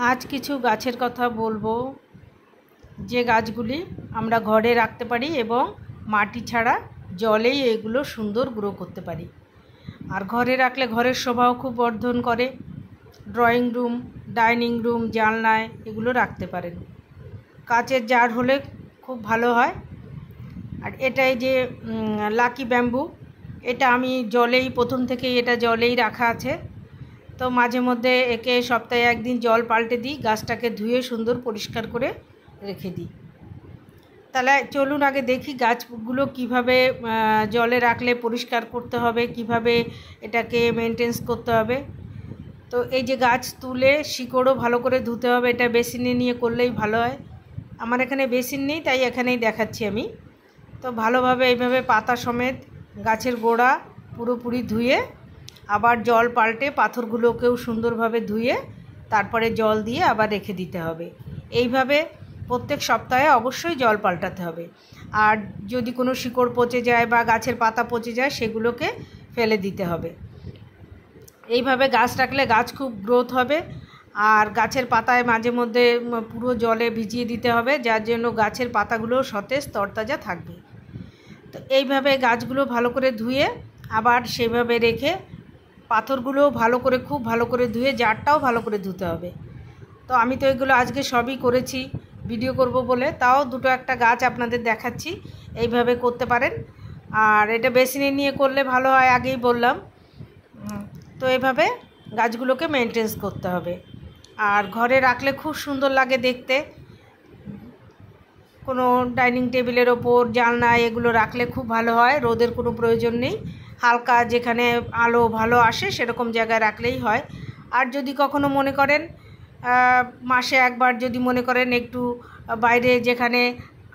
আজ কিছু গাছের কথা বলবো যে গাছগুলি আমরা ঘরে রাখতে পারি এবং মাটি ছাড়া জলেই এগুলো সুন্দর গ্রো করতে পারি। আর ঘরে রাখলে ঘরের শোভাও খুব বর্ধন করে। ড্রয়িং রুম, ডাইনিং রুম, জানলায় এগুলো রাখতে পারেন। কাচের জার হলে খুব ভালো হয়। আর এটাই যে লাকি ব্যাম্বু, এটা আমি জলেই প্রথম থেকেই এটা জলেই রাখা আছে। তো মাঝে মধ্যে একে সপ্তাহে একদিন জল পাল্টে দিই, গাছটাকে ধুয়ে সুন্দর পরিষ্কার করে রেখে দিই। তাহলে চলুন আগে দেখি গাছগুলো কিভাবে জলে রাখলে পরিষ্কার করতে হবে, কিভাবে এটাকে মেনটেন্স করতে হবে। তো এই যে গাছ তুলে শিকড়ও ভালো করে ধুতে হবে, এটা বেসিনে নিয়ে করলেই ভালো হয়। আমার এখানে বেসিন নেই, তাই এখানেই দেখাচ্ছি আমি। তো ভালোভাবে এইভাবে পাতা সমেত গাছের গোড়া পুরোপুরি ধুয়ে আবার জল পাল্টে পাথরগুলোকেও সুন্দরভাবে ধুয়ে তারপরে জল দিয়ে আবার রেখে দিতে হবে। এইভাবে প্রত্যেক সপ্তাহে অবশ্যই জল পাল্টাতে হবে। আর যদি কোনো শিকড় পচে যায় বা গাছের পাতা পচে যায় সেগুলোকে ফেলে দিতে হবে। এইভাবে গাছ রাখলে গাছ খুব গ্রোথ হবে। আর গাছের পাতায় মাঝে মধ্যে পুরো জলে ভিজিয়ে দিতে হবে, যার জন্য গাছের পাতাগুলো সতেজ তরতাজা থাকবে। তো এইভাবে গাছগুলো ভালো করে ধুয়ে আবার সেভাবে রেখে পাথরগুলো ভালো করে খুব ভালো করে ধুয়ে জারটাও ভালো করে ধুতে হবে। তো আমি তো এগুলো আজকে সবই করেছি ভিডিও করব বলে, তাও দুটো একটা গাছ আপনাদের দেখাচ্ছি। এইভাবে করতে পারেন। আর এটা বেসিনে নিয়ে করলে ভালো হয়, আগেই বললাম। তো এইভাবে গাছগুলোকে মেনটেন্স করতে হবে। আর ঘরে রাখলে খুব সুন্দর লাগে দেখতে। কোনো ডাইনিং টেবিলের ওপর, জানলায় এগুলো রাখলে খুব ভালো হয়। রোদের কোনো প্রয়োজন নেই, হালকা যেখানে আলো ভালো আসে সেরকম জায়গায় রাখলেই হয়। আর যদি কখনো মনে করেন মাসে একবার যদি মনে করেন একটু বাইরে যেখানে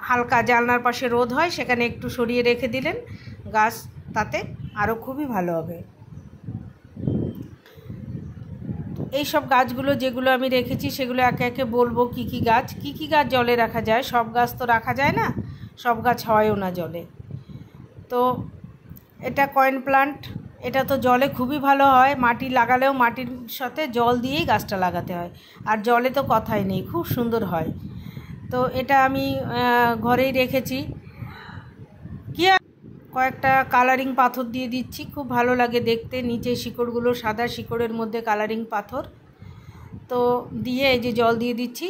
হালকা জানলার পাশে রোদ হয় সেখানে একটু সরিয়ে রেখে দিলেন গাছ, তাতে আরও খুবই ভালো হবে। এই সব গাছগুলো যেগুলো আমি রেখেছি সেগুলো একে একে বলবো কী কী গাছ জলে রাখা যায়। সব গাছ তো রাখা যায় না, সব গাছ হয়ও না জলে। তো এটা কয়েন প্লান্ট, এটা তো জলে খুবই ভালো হয়। মাটি লাগালেও মাটির সাথে জল দিয়েই গাছটা লাগাতে হয়, আর জলে তো কথাই নেই, খুব সুন্দর হয়। তো এটা আমি ঘরেই রেখেছি। কি কয়েকটা কালারিং পাথর দিয়ে দিচ্ছি, খুব ভালো লাগে দেখতে। নিচে শিকড়গুলো সাদা, শিকড়ের মধ্যে কালারিং পাথর তো দিয়ে এই যে জল দিয়ে দিচ্ছি।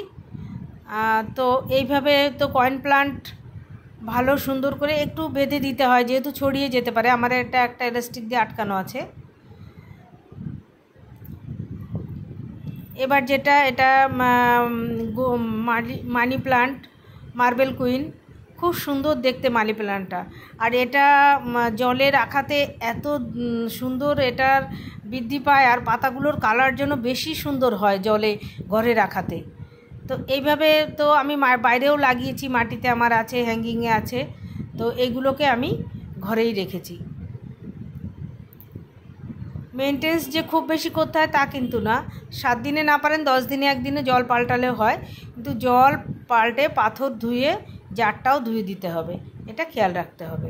তো এইভাবে তো কয়েন প্লান্ট ভালো সুন্দর করে একটু বেঁধে দিতে হয়, যেহেতু ছড়িয়ে যেতে পারে। আমার এটা একটা ইলাস্টিক দিয়ে আটকানো আছে। এবার যেটা এটা মানি প্লান্ট, মার্বেল কুইন, খুব সুন্দর দেখতে মানি প্লান্টটা। আর এটা জলে রাখাতে এত সুন্দর এটার বৃদ্ধি পায়, আর পাতাগুলোর কালার জন্য বেশি সুন্দর হয় জলে ঘরে রাখাতে। তো এইভাবে তো আমি বাইরেও লাগিয়েছি, মাটিতে আমার আছে, হ্যাঙ্গিংয়ে আছে। তো এইগুলোকে আমি ঘরেই রেখেছি। মেনটেন্স যে খুব বেশি করতে হয় তা কিন্তু না, 7 দিনে না পারেন 10 দিনে একদিনে জল পাল্টালেও হয়। কিন্তু জল পাল্টে পাথর ধুয়ে জারটাও ধুয়ে দিতে হবে, এটা খেয়াল রাখতে হবে।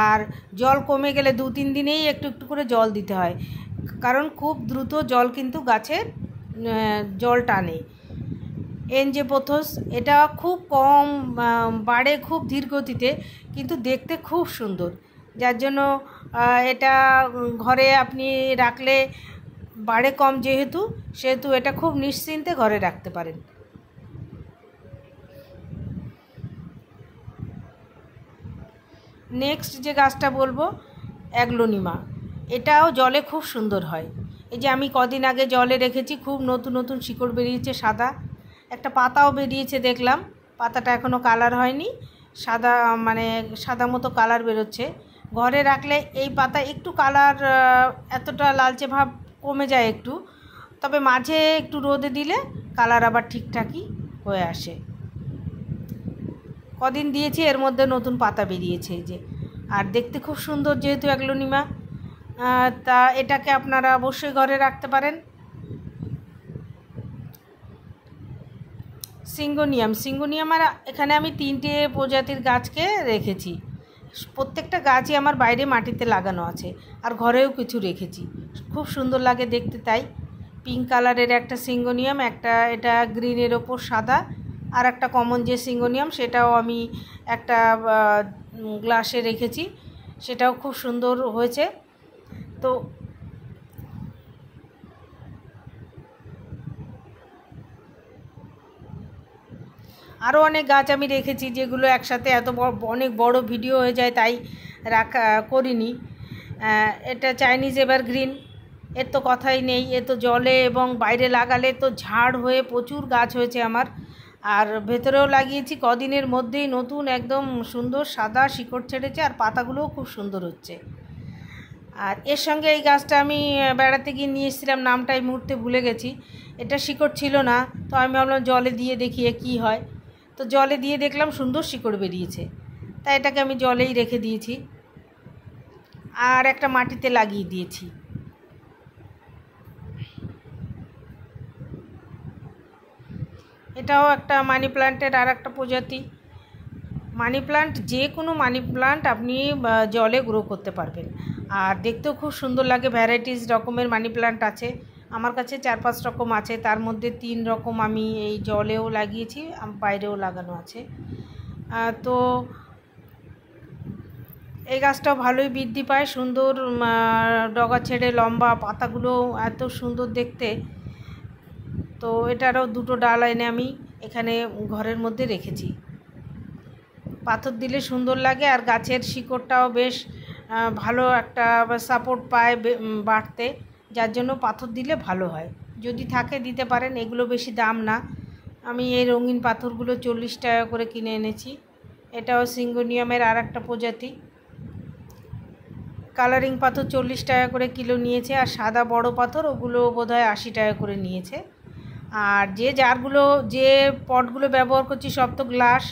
আর জল কমে গেলে 2-3 দিনেই একটু একটু করে জল দিতে হয়, কারণ খুব দ্রুত জল কিন্তু গাছের জল টানে। এনজেপোথস, এটা খুব কম বাড়ে, খুব ধীর গতিতে, কিন্তু দেখতে খুব সুন্দর। যার জন্য এটা ঘরে আপনি রাখলে বাড়ে কম সেহেতু এটা খুব নিশ্চিন্তে ঘরে রাখতে পারেন। নেক্সট যে গাছটা বলবো অ্যাগ্লোনিমা, এটাও জলে খুব সুন্দর হয়। এই যে আমি কদিন আগে জলে রেখেছি, খুব নতুন নতুন শিকড় বেরিয়েছে, সাদা একটা পাতাও বেরিয়েছে দেখলাম। পাতাটা এখনও কালার হয়নি, সাদা মানে সাদা মতো কালার বেরোচ্ছে। ঘরে রাখলে এই পাতা একটু কালার এতটা লালচে ভাব কমে যায় একটু, তবে মাঝে একটু রোদে দিলে কালার আবার ঠিকঠাকই হয়ে আসে। কদিন দিয়েছি এর মধ্যে নতুন পাতা বেরিয়েছে এই যে। আর দেখতে খুব সুন্দর যেহেতু অ্যাগ্লোনিমা, তা এটাকে আপনারা অবশ্যই ঘরে রাখতে পারেন। সিঙ্গোনিয়াম এখানে আমি 3টে প্রজাতির গাছকে রেখেছি। প্রত্যেকটা গাছই আমার বাইরে মাটিতে লাগানো আছে, আর ঘরেও কিছু রেখেছি। খুব সুন্দর লাগে দেখতে, তাই পিঙ্ক কালারের একটা সিঙ্গোনিয়াম, একটা এটা গ্রিনের ওপর সাদা, আর একটা কমন যে সিঙ্গোনিয়াম সেটাও আমি একটা গ্লাসে রেখেছি, সেটাও খুব সুন্দর হয়েছে। তো আরও অনেক গাছ আমি রেখেছি যেগুলো একসাথে এত অনেক বড় ভিডিও হয়ে যায়, তাই রাখা করিনি। এটা চাইনিজ এভারগ্রিন, এর তো কথাই নেই, এ তো জলে এবং বাইরে লাগালে তো ঝাড় হয়ে প্রচুর গাছ হয়েছে আমার। আর ভেতরেও লাগিয়েছি, কদিনের মধ্যেই নতুন একদম সুন্দর সাদা শিকড় ছেড়েছে, আর পাতাগুলোও খুব সুন্দর হচ্ছে। আর এর সঙ্গে এই গাছটা আমি বেড়াতে গিয়ে নিয়ে এসেছিলাম, নামটা এই মুহূর্তে ভুলে গেছি। এটা শিকড় ছিল না, তো আমি ভাবলাম জলে দিয়ে দেখি কী হয়। তো জলে দিয়ে দেখলাম সুন্দর শিকড় বেরিয়েছে, তাই এটাকে আমি জলেই রেখে দিয়েছি আর একটা মাটিতে লাগিয়ে দিয়েছি। এটাও একটা মানি প্ল্যান্টের আর একটা প্রজাতি। মানি প্ল্যান্ট, যে কোনো মানি প্ল্যান্ট আপনি জলে গ্রো করতে পারবেন, আর দেখতেও খুব সুন্দর লাগে। ভ্যারাইটিস রকমের মানি প্ল্যান্ট আছে আমার কাছে, 4-5 রকম আছে, তার মধ্যে 3 রকম আমি এই জলেও লাগিয়েছি, বাইরেও লাগানো আছে। তো এই গাছটাও ভালোই বৃদ্ধি পায়, সুন্দর ডগা ছেড়ে লম্বা, পাতাগুলো এত সুন্দর দেখতে। তো এটারও 2টো ডাল এনে আমি এখানে ঘরের মধ্যে রেখেছি। পাথর দিলে সুন্দর লাগে, আর গাছের শিকড়টাও বেশ ভালো একটা সাপোর্ট পায় বাড়তে, যার জন্য পাথর দিলে ভালো হয়। যদি থাকে দিতে পারেন, এগুলো বেশি দাম না। আমি এই রঙিন পাথরগুলো 40 টাকা করে কিনে এনেছি। এটাও সিঙ্গোনিয়ামের আর একটা প্রজাতি। কালারিং পাথর 40 টাকা করে কিলো নিয়েছে, আর সাদা বড় পাথর ওগুলো বোধহয় 80 টাকা করে নিয়েছে। আর যে জারগুলো, যে পটগুলো ব্যবহার করছি সব তো গ্লাস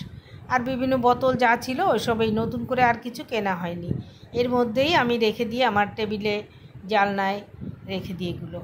আর বিভিন্ন বোতল যা ছিল ওইসবই, নতুন করে আর কিছু কেনা হয়নি। এর মধ্যেই আমি রেখে দিয়ে আমার টেবিলে জানলায় রেখে দিই এগুলো।